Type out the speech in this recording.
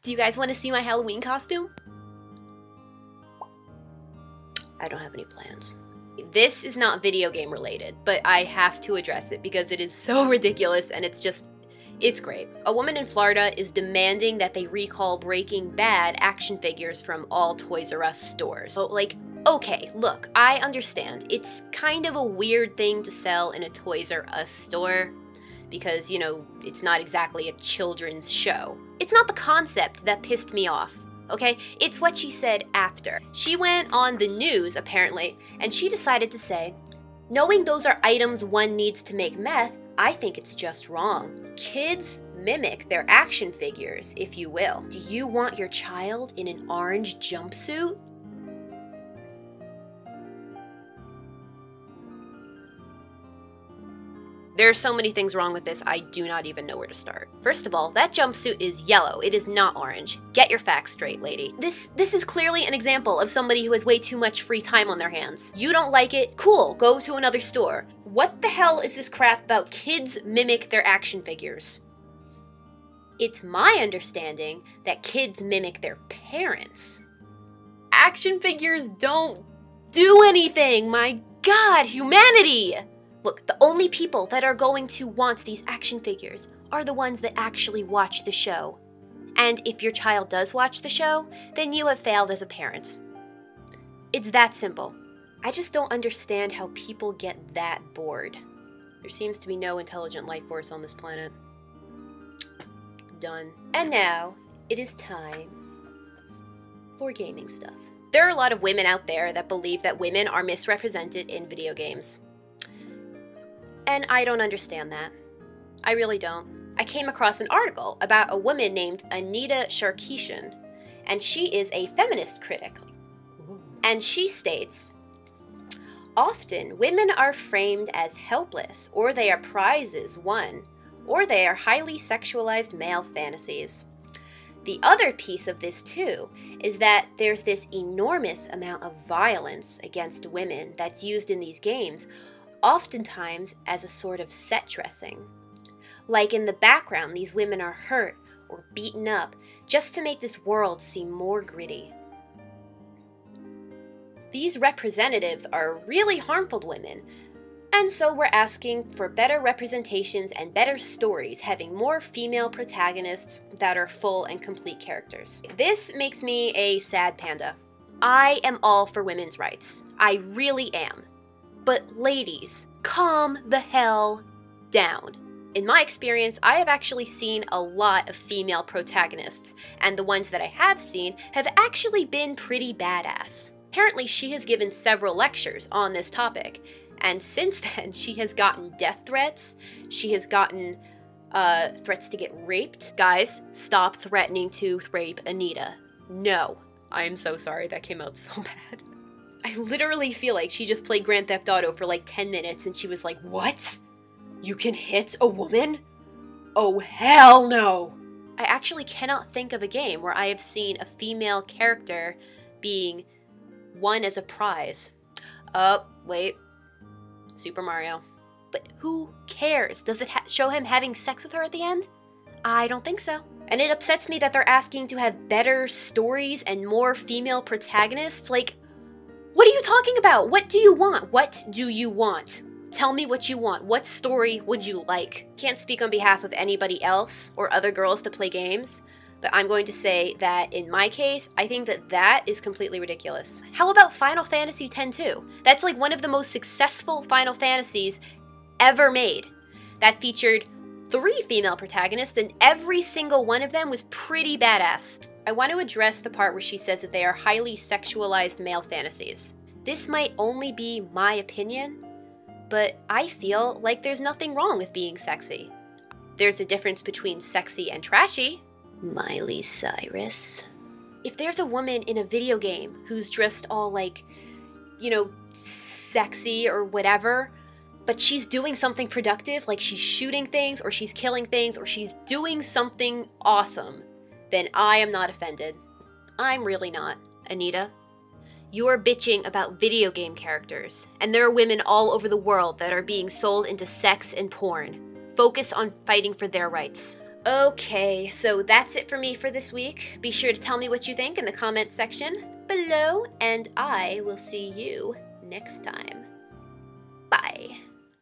Do you guys want to see my Halloween costume? I don't have any plans. This is not video game related, but I have to address it because it is so ridiculous and it's great. A woman in Florida is demanding that they recall Breaking Bad action figures from all Toys R Us stores. So, like, okay, look, I understand. It's kind of a weird thing to sell in a Toys R Us store because, you know, it's not exactly a children's show. It's not the concept that pissed me off, okay? It's what she said after. She went on the news, apparently, and she decided to say, knowing those are items one needs to make meth, I think it's just wrong. Kids mimic their action figures, if you will. Do you want your child in an orange jumpsuit? There are so many things wrong with this, I do not even know where to start. First of all, that jumpsuit is yellow. It is not orange. Get your facts straight, lady. This is clearly an example of somebody who has way too much free time on their hands. You don't like it? Cool, go to another store. What the hell is this crap about kids mimic their action figures? It's my understanding that kids mimic their parents. Action figures don't do anything, my God, humanity! Look, the only people that are going to want these action figures are the ones that actually watch the show. And if your child does watch the show, then you have failed as a parent. It's that simple. I just don't understand how people get that bored. There seems to be no intelligent life force on this planet. Done. And now, it is time for gaming stuff. There are a lot of women out there that believe that women are misrepresented in video games. And I don't understand that. I really don't. I came across an article about a woman named Anita Sharkishan, and she is a feminist critic. And she states, often women are framed as helpless, or they are prizes won, or they are highly sexualized male fantasies. The other piece of this too is that there's this enormous amount of violence against women that's used in these games, oftentimes as a sort of set dressing. Like in the background, these women are hurt or beaten up just to make this world seem more gritty. These representatives are really harmful to women, and so we're asking for better representations and better stories having more female protagonists that are full and complete characters. This makes me a sad panda. I am all for women's rights. I really am. But ladies, calm the hell down. In my experience, I have actually seen a lot of female protagonists, and the ones that I have seen have actually been pretty badass. Apparently, she has given several lectures on this topic, and since then, she has gotten death threats, she has gotten threats to get raped. Guys, stop threatening to rape Anita. No. I am so sorry, that came out so bad. I literally feel like she just played Grand Theft Auto for like 10 minutes and she was like, what? You can hit a woman? Oh, hell no! I actually cannot think of a game where I have seen a female character being won as a prize. Oh, wait. Super Mario. But who cares? Does it show him having sex with her at the end? I don't think so. And it upsets me that they're asking to have better stories and more female protagonists. Like, what are you talking about? What do you want? What do you want? Tell me what you want. What story would you like? Can't speak on behalf of anybody else or other girls that play games, but I'm going to say that in my case, I think that that is completely ridiculous. How about Final Fantasy X-2? That's like one of the most successful Final Fantasies ever made. That featured 3 female protagonists, and every single one of them was pretty badass. I want to address the part where she says that they are highly sexualized male fantasies. This might only be my opinion, but I feel like there's nothing wrong with being sexy. There's a difference between sexy and trashy. Miley Cyrus. If there's a woman in a video game who's dressed all like, you know, sexy or whatever, but she's doing something productive, like she's shooting things or she's killing things or she's doing something awesome, then I am not offended. I'm really not. Anita, you're bitching about video game characters, and there are women all over the world that are being sold into sex and porn. Focus on fighting for their rights. Okay, so that's it for me for this week. Be sure to tell me what you think in the comments section below, and I will see you next time.